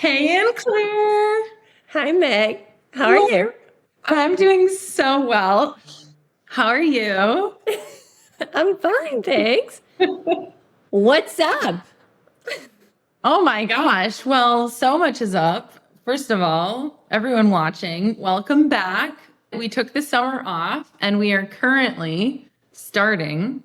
Hey, Anne-Claire. Hi, Meg. How are you? I'm doing so well. How are you? I'm fine, thanks. What's up? Oh my gosh. Well, so much is up. First of all, everyone watching, welcome back. We took the summer off and we are currently starting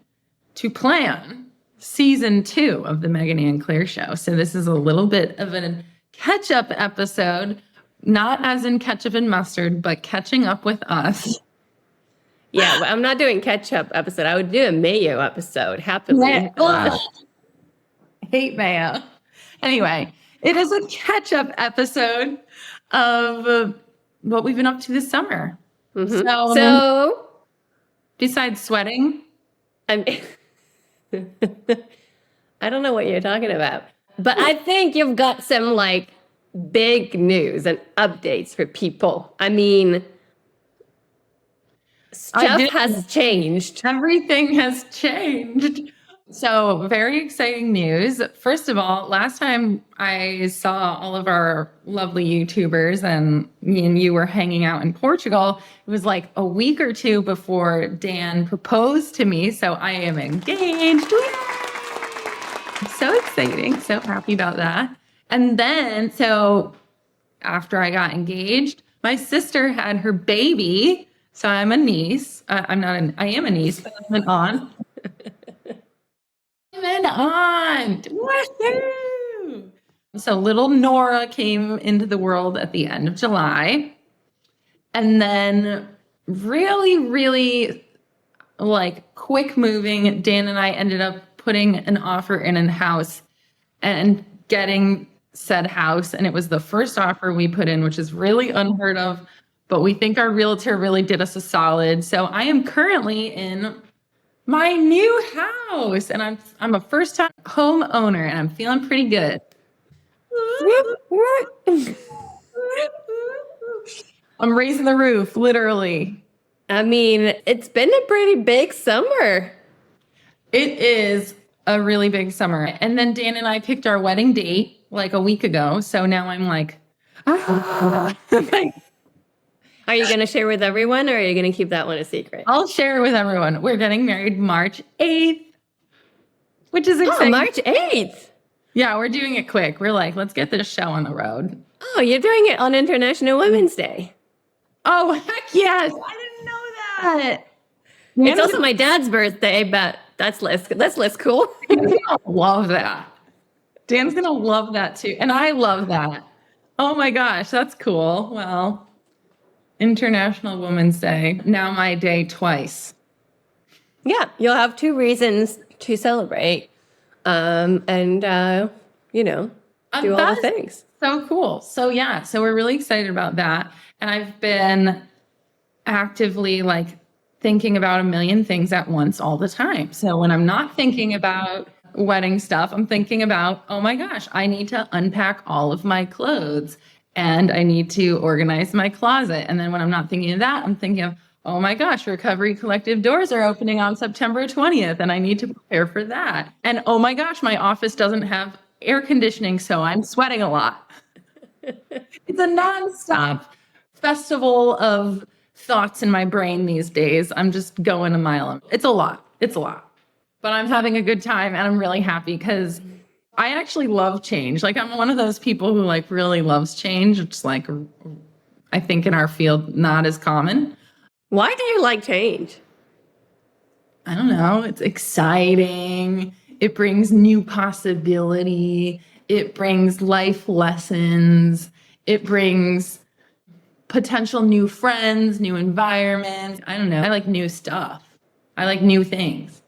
to plan season 2 of the Meg and Anne-Claire Show. So this is a little bit of a catch-up episode, not as in ketchup and mustard, but catching up with us. Yeah, but I'm not doing ketchup episode. I would do a mayo episode, happily. Ugh. Hate mayo. Anyway, it is a catch-up episode of what we've been up to this summer. Mhm. So besides sweating, I'm I don't know what you're talking about, but I think you've got some big news and updates for people. I mean, stuff has changed. Everything has changed. So very exciting news. First of all, last time I saw all of our lovely YouTubers and me and you were hanging out in Portugal, it was like a week or two before Dan proposed to me. So I am engaged. So exciting. So happy about that. And then, so after I got engaged, my sister had her baby. So I'm a niece. I am a niece, but I'm an aunt. I'm an aunt. Woohoo! So little Nora came into the world at the end of July. And then really quick moving, Dan and I ended up putting an offer in a house and getting said house. And it was the first offer we put in, which is really unheard of. But we think our realtor really did us a solid. So I am currently in my new house, and I'm a first-time homeowner, and I'm feeling pretty good. I'm raising the roof, literally. I mean, it's been a pretty big summer. It is a really big summer. And then Dan and I picked our wedding date like a week ago. So now I'm like, Are you going to share with everyone, or are you going to keep that one a secret? I'll share it with everyone. We're getting married March 8th, which is exciting. Oh, March 8th. Yeah, we're doing it quick. We're like, let's get this show on the road. Oh, you're doing it on International Women's Day. Oh, heck yes. I didn't know that. It's also my dad's birthday, but that's less cool. Dan's gonna love that. Dan's gonna love that too. And I love that. Oh my gosh, that's cool. Well, International Women's Day. Now my day twice. Yeah, you'll have 2 reasons to celebrate. Do all the things. So cool. So yeah, so we're really excited about that. And I've been actively thinking about a million things at once all the time. So when I'm not thinking about wedding stuff, I'm thinking about, oh my gosh, I need to unpack all of my clothes and I need to organize my closet. And then when I'm not thinking of that, I'm thinking of, oh my gosh, Recovery Collective doors are opening on September 20th and I need to prepare for that. And oh my gosh, my office doesn't have air conditioning, so I'm sweating a lot. It's a nonstop festival of thoughts in my brain these days. I'm just going a mile. It's a lot. But I'm having a good time and I'm really happy because I actually love change. I'm one of those people who really loves change. It's I think in our field, not as common. Why do you like change? I don't know. It's exciting. It brings new possibility. It brings life lessons. It brings potential new friends, new environments. I don't know. I like new stuff. I like new things.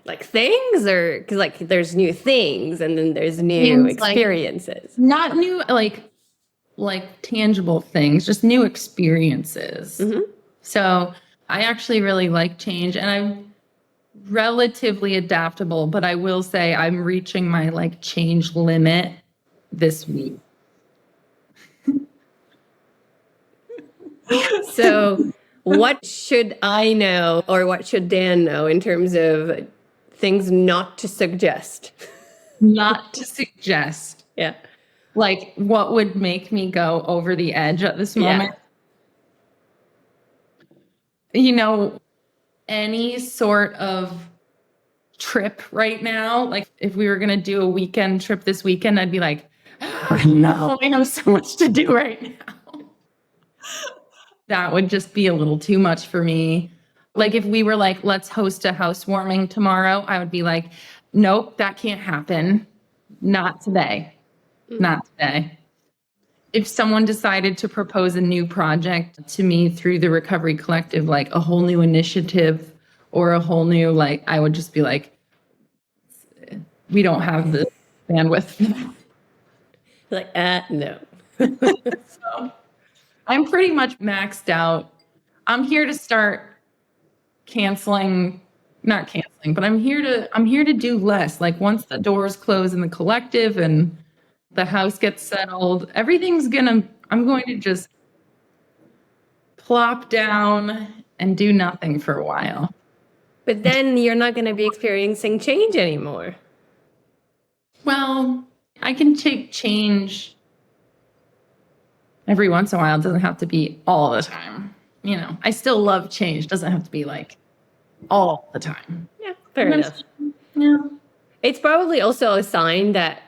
Like things, or because there's new things and then there's new things, experiences. Not new, like tangible things, just new experiences. Mm-hmm. So I actually really like change, and I'm relatively adaptable, but I will say I'm reaching my change limit this week. So what should I know, or what should Dan know in terms of things not to suggest? Not to suggest. Yeah. like what would make me go over the edge at this moment. You know, any sort of trip right now, like if we were going to do a weekend trip this weekend, I'd be like, no, I have so much to do right now. That would just be a little too much for me. Like if we were like, let's host a housewarming tomorrow, I would be like, nope, that can't happen. Not today. Not today. If someone decided to propose a new project to me through the Recovery Collective, like a whole new initiative or a whole new, like, I would just be like, we don't have the bandwidth. Like, no. So I'm pretty much maxed out. I'm here to start not canceling, but I'm here to do less. Like once the doors close in the collective and the house gets settled, I'm going to just plop down and do nothing for a while. But then you're not going to be experiencing change anymore. Well, I can take change every once in a while. It doesn't have to be all the time. You know, I still love change. It doesn't have to be like all the time. Yeah, fair enough. Yeah. It's probably also a sign that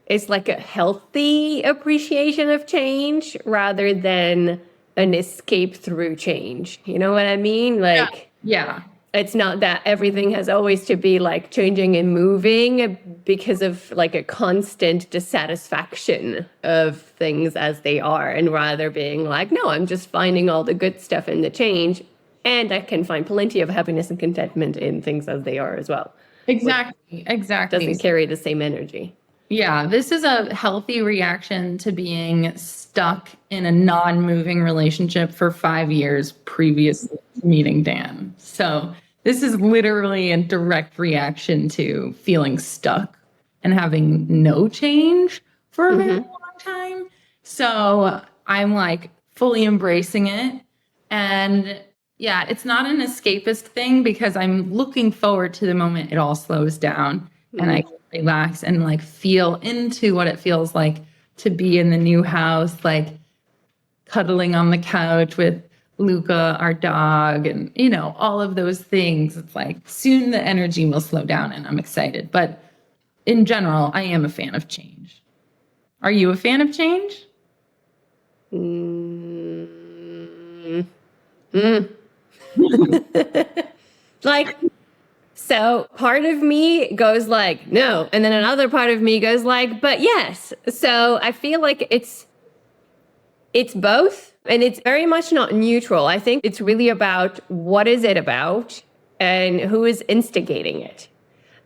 it's like a healthy appreciation of change rather than an escape through change. You know what I mean? Like, yeah. It's not that everything has always to be like changing and moving because of like a constant dissatisfaction of things as they are, and rather being like, no, I'm just finding all the good stuff in the change, and I can find plenty of happiness and contentment in things as they are as well. Exactly. Doesn't carry the same energy. Yeah, this is a healthy reaction to being stuck in a non-moving relationship for 5 years previous to meeting Dan. So this is literally a direct reaction to feeling stuck and having no change for a very long time. So I'm like fully embracing it. And yeah, it's not an escapist thing because I'm looking forward to the moment it all slows down and I can relax and like feel into what it feels like to be in the new house, like cuddling on the couch with Luca, our dog, and, you know, all of those things. It's like soon the energy will slow down and I'm excited. But in general, I am a fan of change. Are you a fan of change? Like, so part of me goes like, no. And then another part of me goes like, but yes. So I feel like it's both. And it's very much not neutral. I think it's really about what is it about and who is instigating it.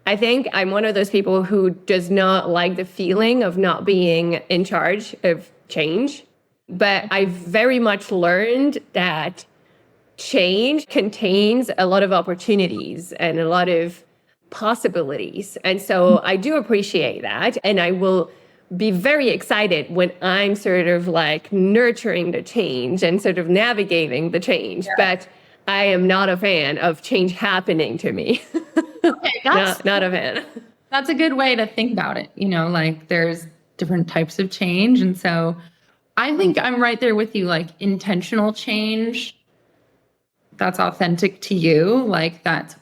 I think I'm one of those people who does not like the feeling of not being in charge of change. But I've very much learned that change contains a lot of opportunities and a lot of possibilities. And so I do appreciate that. And I will be very excited when I'm sort of like nurturing the change and sort of navigating the change. Yeah. But I am not a fan of change happening to me. Okay, not a fan. That's a good way to think about it. You know, like there's different types of change. And so I think I'm right there with you, like intentional change that's authentic to you, like that's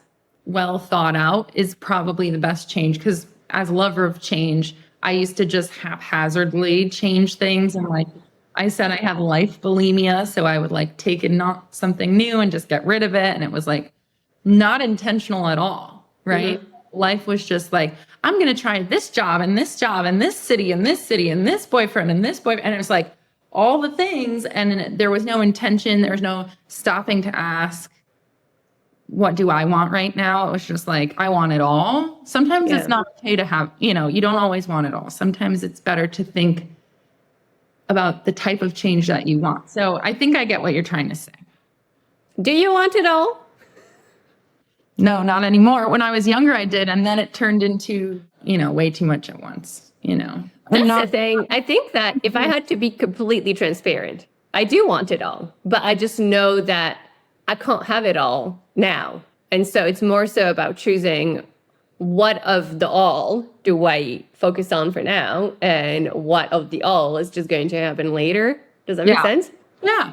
well thought out is probably the best change. Because as a lover of change, I used to just haphazardly change things. And like I said, I have life bulimia. So I would like take something new and just get rid of it. And it was like not intentional at all, right? Mm-hmm. Life was just like, I'm going to try this job and this job and this city and this city and this boyfriend and this boyfriend. And it was like all the things. And there was no intention. There was no stopping to ask, what do I want right now? It was just like, I want it all. Sometimes it's not okay to have, you know, you don't always want it all. Sometimes it's better to think about the type of change that you want. So I think I get what you're trying to say. Do you want it all? No, not anymore. When I was younger, I did. And then it turned into, you know, way too much at once, you know. That's the thing. I think that if I had to be completely transparent, I do want it all. But I just know that I can't have it all now. And so it's more so about choosing what of the all do I focus on for now, and what of the all is just going to happen later? Does that make sense? Yeah.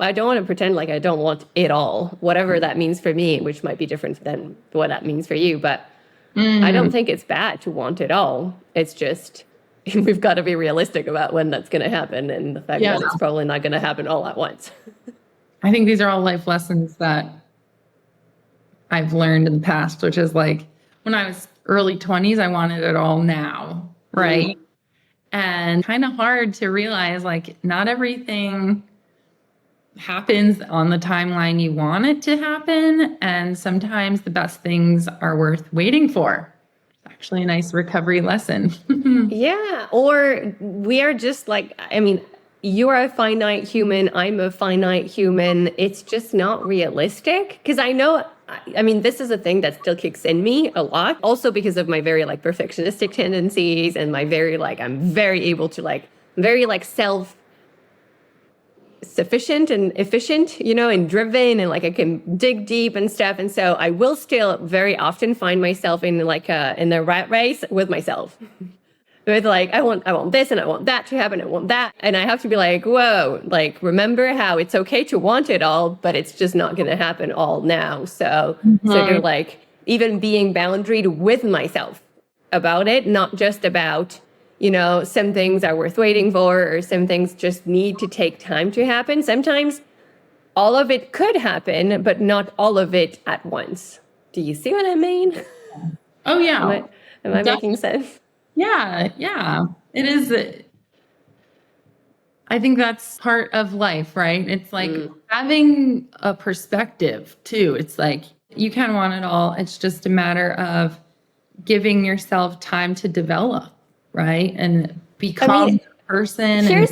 I don't want to pretend like I don't want it all, whatever that means for me, which might be different than what that means for you. But I don't think it's bad to want it all. It's just we've got to be realistic about when that's going to happen, and the fact that it's probably not going to happen all at once. I think these are all life lessons that I've learned in the past, which is like when I was early 20s, I wanted it all now, right? And kind of hard to realize like not everything happens on the timeline you want it to happen. And sometimes the best things are worth waiting for. It's actually a nice recovery lesson. Yeah. Or we are just like, I mean, you are a finite human. I'm a finite human. It's just not realistic. Because I know, I mean, this is a thing that still kicks in me a lot. Also because of my very like perfectionistic tendencies and my very like, I'm very able to like, very like self-sufficient and efficient, you know, and driven, and like I can dig deep and stuff. And so I will still very often find myself in like in a rat race with myself. With like, I want this and I want that to happen. I want that. And I have to be like, whoa, like, remember how it's okay to want it all, but it's just not going to happen all now. So sort of like even being boundaried with myself about it, not just about, you know, some things are worth waiting for or some things just need to take time to happen. Sometimes all of it could happen, but not all of it at once. Do you see what I mean? Oh, yeah. Am I making sense? Yeah, it is. I think that's part of life, right? It's like having a perspective too. It's like you can want it all. It's just a matter of giving yourself time to develop, right? And become a person. I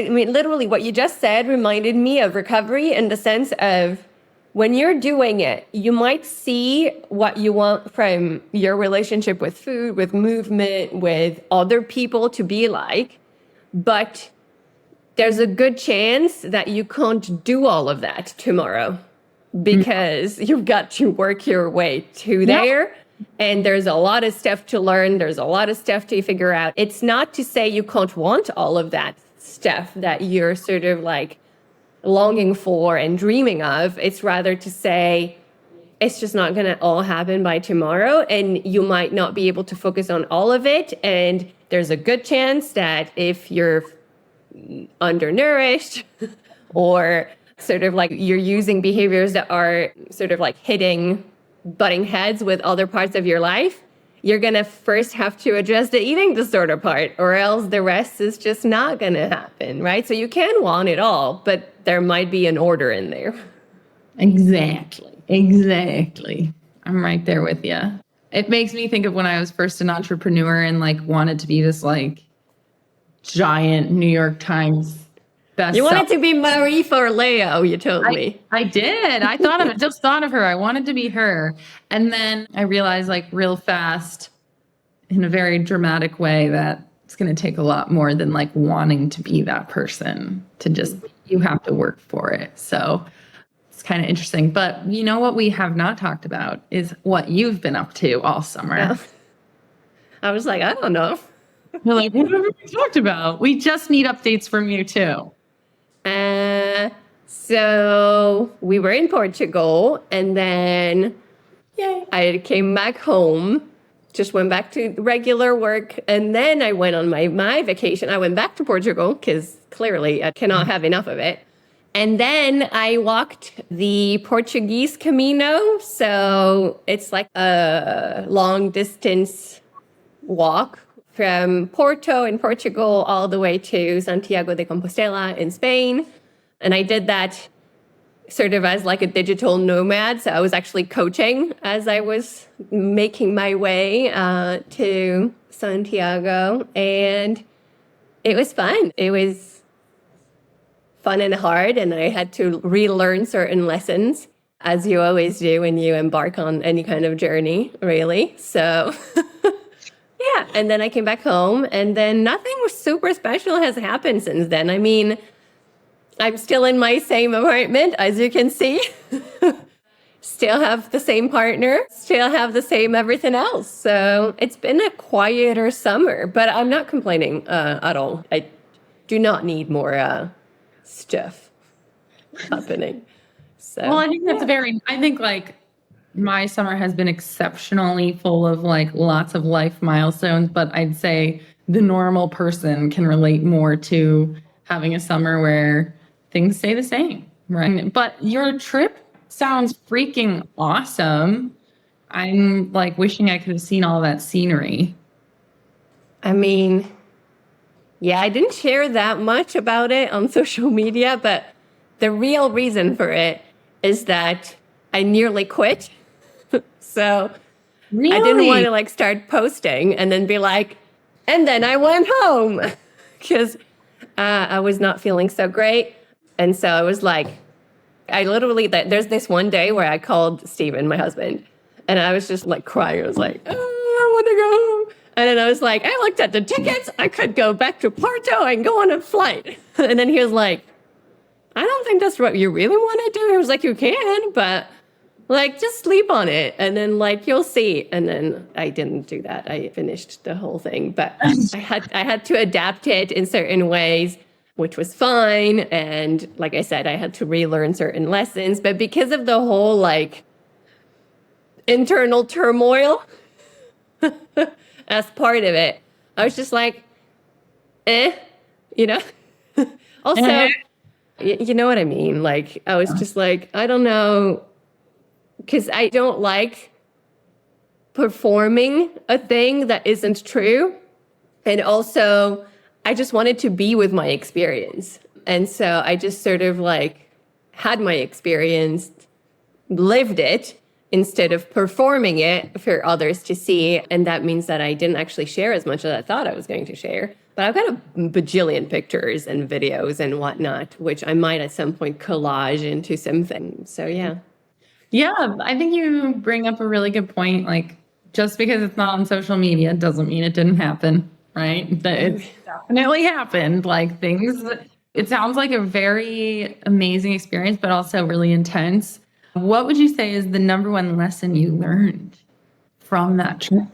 mean, literally what you just said reminded me of recovery in the sense of when you're doing it, you might see what you want from your relationship with food, with movement, with other people to be like, but there's a good chance that you can't do all of that tomorrow because you've got to work your way to there. And there's a lot of stuff to learn. There's a lot of stuff to figure out. It's not to say you can't want all of that stuff that you're sort of like longing for and dreaming of. It's rather to say it's just not going to all happen by tomorrow, and you might not be able to focus on all of it. And there's a good chance that if you're undernourished or sort of like you're using behaviors that are sort of like butting heads with other parts of your life, you're going to first have to address the eating disorder part, or else the rest is just not going to happen, right? So you can want it all, but there might be an order in there. Exactly. I'm right there with you. It makes me think of when I was first an entrepreneur and like wanted to be this like giant New York Times bestseller. You wanted to be Marie Forleo, you told me. I did. I just thought of her. I wanted to be her. And then I realized like real fast in a very dramatic way that it's going to take a lot more than like wanting to be that person you have to work for it. So it's kind of interesting. But you know what we have not talked about is what you've been up to all summer. Yeah. I was like, I don't know. You're like, what have we talked about? We just need updates from you too. So we were in Portugal, and then I came back home, just went back to regular work, and then I went on my vacation. I went back to Portugal because clearly I cannot have enough of it. And then I walked the Portuguese Camino. So it's like a long distance walk from Porto in Portugal all the way to Santiago de Compostela in Spain. And I did that sort of as like a digital nomad. So I was actually coaching as I was making my way to Santiago. And it was fun. It was fun and hard. And I had to relearn certain lessons, as you always do when you embark on any kind of journey, really. So yeah. And then I came back home, and then nothing super special has happened since then. I mean, I'm still in my same apartment, as you can see. still have the same partner, still have the same everything else. So it's been a quieter summer, but I'm not complaining at all. I do not need more stuff happening. So, Well, I think that's I think like my summer has been exceptionally full of like lots of life milestones, but I'd say the normal person can relate more to having a summer where things stay the same, right? But your trip sounds freaking awesome. I'm like wishing I could have seen all that scenery. I mean, yeah, I didn't share that much about it on social media, but the real reason for it is that I nearly quit. So Really? I didn't want to like start posting and then be like, and then I went home because I was not feeling so great. And so I was like, I literally, there's this one day where I called Steven, my husband, and I was just like crying. I was like, oh, I want to go home. And then I was like, I looked at the tickets. I could go back to Porto and go on a flight. And then he was like, I don't think that's what you really want to do. I was like, you can, but like, just sleep on it. And then like, you'll see. And then I didn't do that. I finished the whole thing, but I had to adapt it in certain ways, which was fine. And like I said, I had to relearn certain lessons, but because of the whole like internal turmoil as part of it, I was just like, you know, also, you know what I mean? Like, I was just like, I don't know, because I don't like performing a thing that isn't true. And also, I just wanted to be with my experience. And so I just sort of like had my experience, lived it instead of performing it for others to see. And that means that I didn't actually share as much as I thought I was going to share. But I've got a bajillion pictures and videos and whatnot, which I might at some point collage into something. So yeah. Yeah, I think you bring up a really good point. Like, just because it's not on social media doesn't mean it didn't happen, right? That it definitely happened. Like, things, it sounds like a very amazing experience, but also really intense. What would you say is the number one lesson you learned from that trip?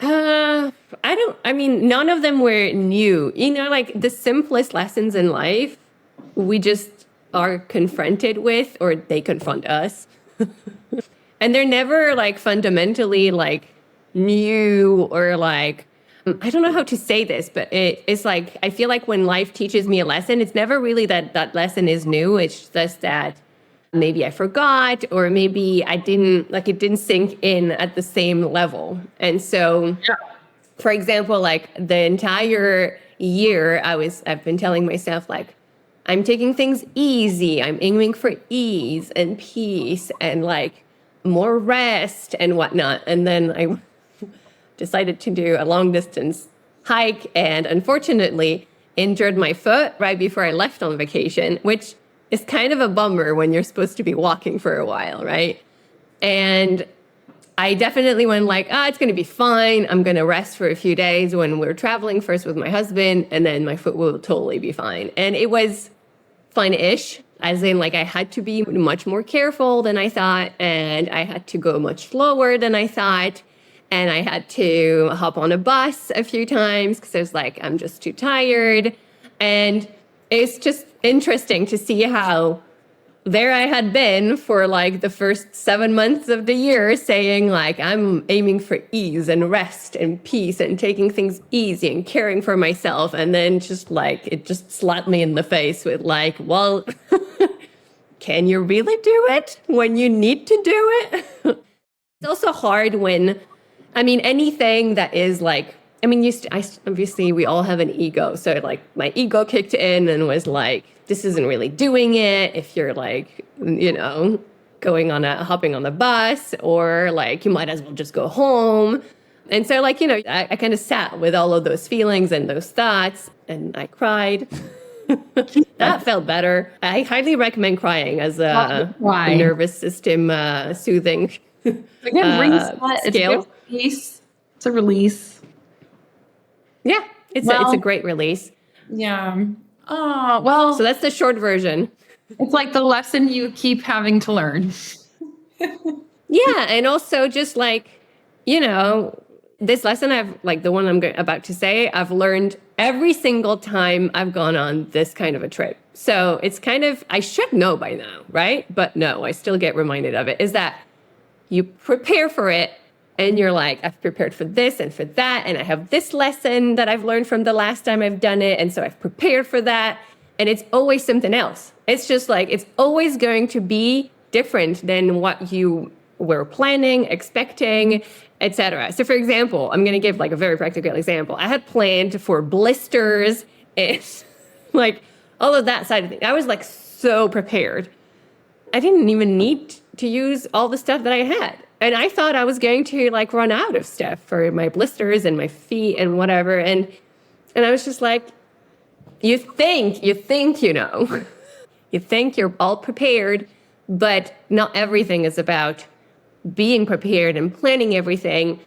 I mean, none of them were new. You know, like the simplest lessons in life, we just are confronted with, or they confront us. And they're never like fundamentally like new or like, I don't know how to say this, but it's like, I feel like when life teaches me a lesson, it's never really that that lesson is new. It's just that maybe I forgot, or maybe I didn't, like, it didn't sink in at the same level. And so, for example, like the entire year I've been telling myself like, I'm taking things easy. I'm aiming for ease and peace and like more rest and whatnot. And then I decided to do a long distance hike and unfortunately injured my foot right before I left on vacation, which is kind of a bummer when you're supposed to be walking for a while, right? And I definitely went like, it's going to be fine. I'm going to rest for a few days when we're traveling first with my husband, and then my foot will totally be fine. And it was fine-ish, as in like I had to be much more careful than I thought, and I had to go much slower than I thought, and I had to hop on a bus a few times because I was like, I'm just too tired. And it's just interesting to see how there I had been for like the first 7 months of the year saying like, I'm aiming for ease and rest and peace and taking things easy and caring for myself. And then just like, it just slapped me in the face with like, well, can you really do it when you need to do it? It's also hard when, I mean, anything that is like, I mean, obviously we all have an ego. So like my ego kicked in and was like, this isn't really doing it. If you're like, you know, hopping on the bus, or like, you might as well just go home. And so like, you know, I kind of sat with all of those feelings and those thoughts, and I cried. That felt better. I highly recommend crying as a nervous system soothing Again, scale. It's a release. Yeah, it's a great release. Yeah. Oh, well. So that's the short version. It's like the lesson you keep having to learn. Yeah. And also just like, this lesson the one I'm about to say, I've learned every single time I've gone on this kind of a trip. So it's kind of, I should know by now, right? But no, I still get reminded of it, is that you prepare for it and you're like, I've prepared for this and for that. And I have this lesson that I've learned from the last time I've done it. And so I've prepared for that. And it's always something else. It's just like, it's always going to be different than what you were planning, expecting, etc. So for example, I'm going to give like a very practical example. I had planned for blisters and like all of that side of things. I was like so prepared. I didn't even need to use all the stuff that I had. And I thought I was going to like run out of stuff for my blisters and my feet and whatever. And I was just like, you think, you think you're all prepared, but not everything is about being prepared and planning everything.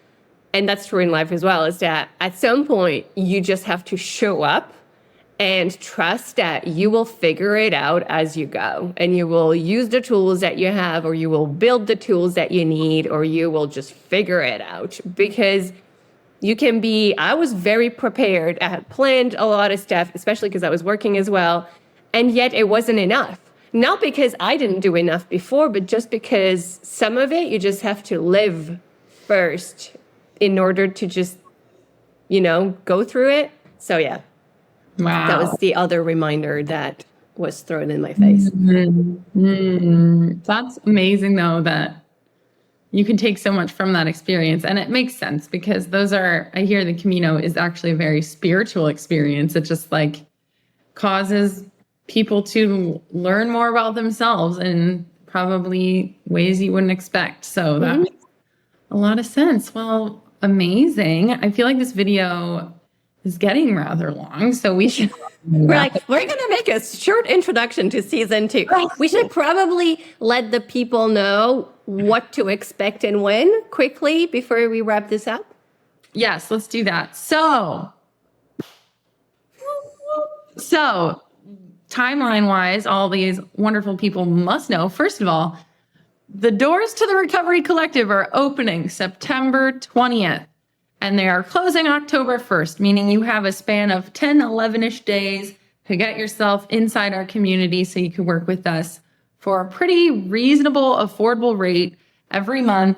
And that's true in life as well, is that at some point you just have to show up and trust that you will figure it out as you go. And you will use the tools that you have, or you will build the tools that you need, or you will just figure it out. Because I was very prepared. I had planned a lot of stuff, especially because I was working as well. And yet it wasn't enough. Not because I didn't do enough before, but just because some of it you just have to live first in order to just, go through it. So yeah. Wow. That was the other reminder that was thrown in my face. That's amazing, though, that you can take so much from that experience. And it makes sense because I hear the Camino is actually a very spiritual experience. It just like causes people to learn more about themselves in probably ways you wouldn't expect. So that makes a lot of sense. Well, amazing. I feel like this video is getting rather long, so we should. We're going to make a short introduction to season 2. We should probably let the people know what to expect and when quickly before we wrap this up. Yes, let's do that. So timeline-wise, all these wonderful people must know, first of all, the doors to the Recovery Collective are opening September 20th. And they are closing October 1st, meaning you have a span of 10, 11-ish days to get yourself inside our community so you can work with us for a pretty reasonable, affordable rate every month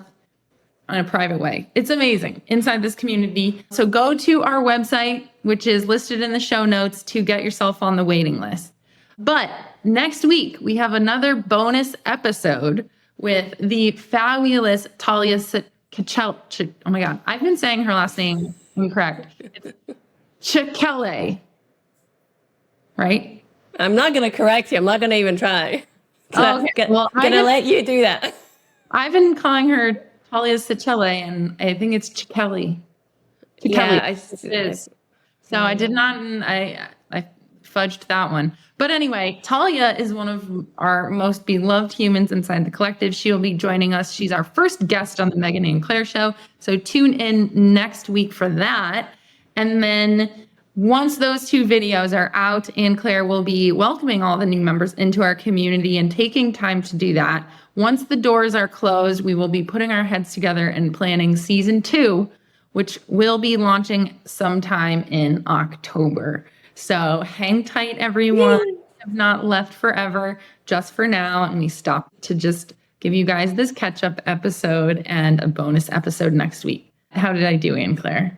in a private way. It's amazing inside this community. So go to our website, which is listed in the show notes, to get yourself on the waiting list. But next week, we have another bonus episode with the fabulous Talia oh my God, I've been saying her last name incorrect. It's Chikele, right? I'm not going to correct you. I'm not going to even try. Okay. Well, I'm going to let you do that. I've been calling her Talia Sichele, and I think it's Chikele. Yeah, it is. So I did not, I fudged that one. But anyway, Talia is one of our most beloved humans inside the collective. She will be joining us. She's our first guest on the Meg and Anne-Claire Show. So tune in next week for that. And then once those 2 videos are out, Anne-Claire will be welcoming all the new members into our community and taking time to do that. Once the doors are closed, we will be putting our heads together and planning season 2, which will be launching sometime in October. So hang tight, everyone. We have not left forever, just for now. And we stopped to just give you guys this catch-up episode and a bonus episode next week. How did I do, Anne-Claire?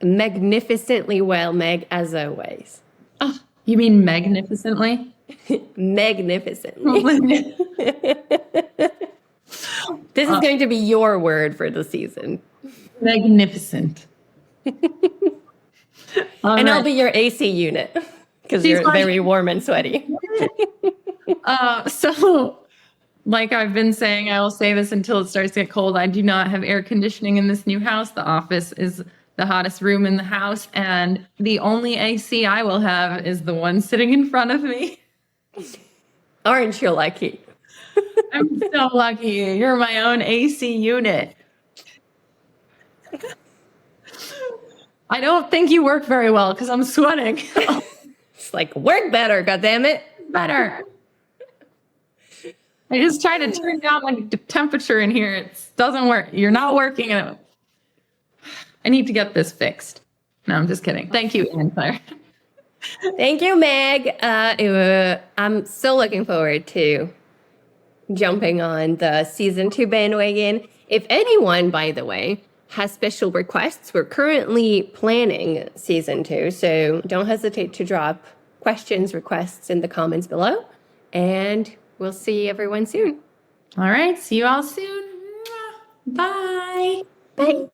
Magnificently well, Meg, as always. Oh, you mean magnificently? Magnificently. This is going to be your word for the season. Magnificent. And I'll be your AC unit because you're very warm and sweaty. So, like I've been saying, I will say this until it starts to get cold. I do not have air conditioning in this new house. The office is the hottest room in the house, and the only AC I will have is the one sitting in front of me. Aren't you lucky? I'm so lucky. You're my own AC unit. I don't think you work very well because I'm sweating. It's like, work better, goddammit. Better. I just tried to turn down my temperature in here. It doesn't work. You're not working. I need to get this fixed. No, I'm just kidding. Thank you, Anne-Claire. Thank you, Meg. I'm so looking forward to jumping on the season 2 bandwagon. If anyone, by the way, has special requests, we're currently planning season 2, so don't hesitate to drop questions, requests in the comments below, and we'll see everyone soon. All right. See you all soon. Bye. Bye.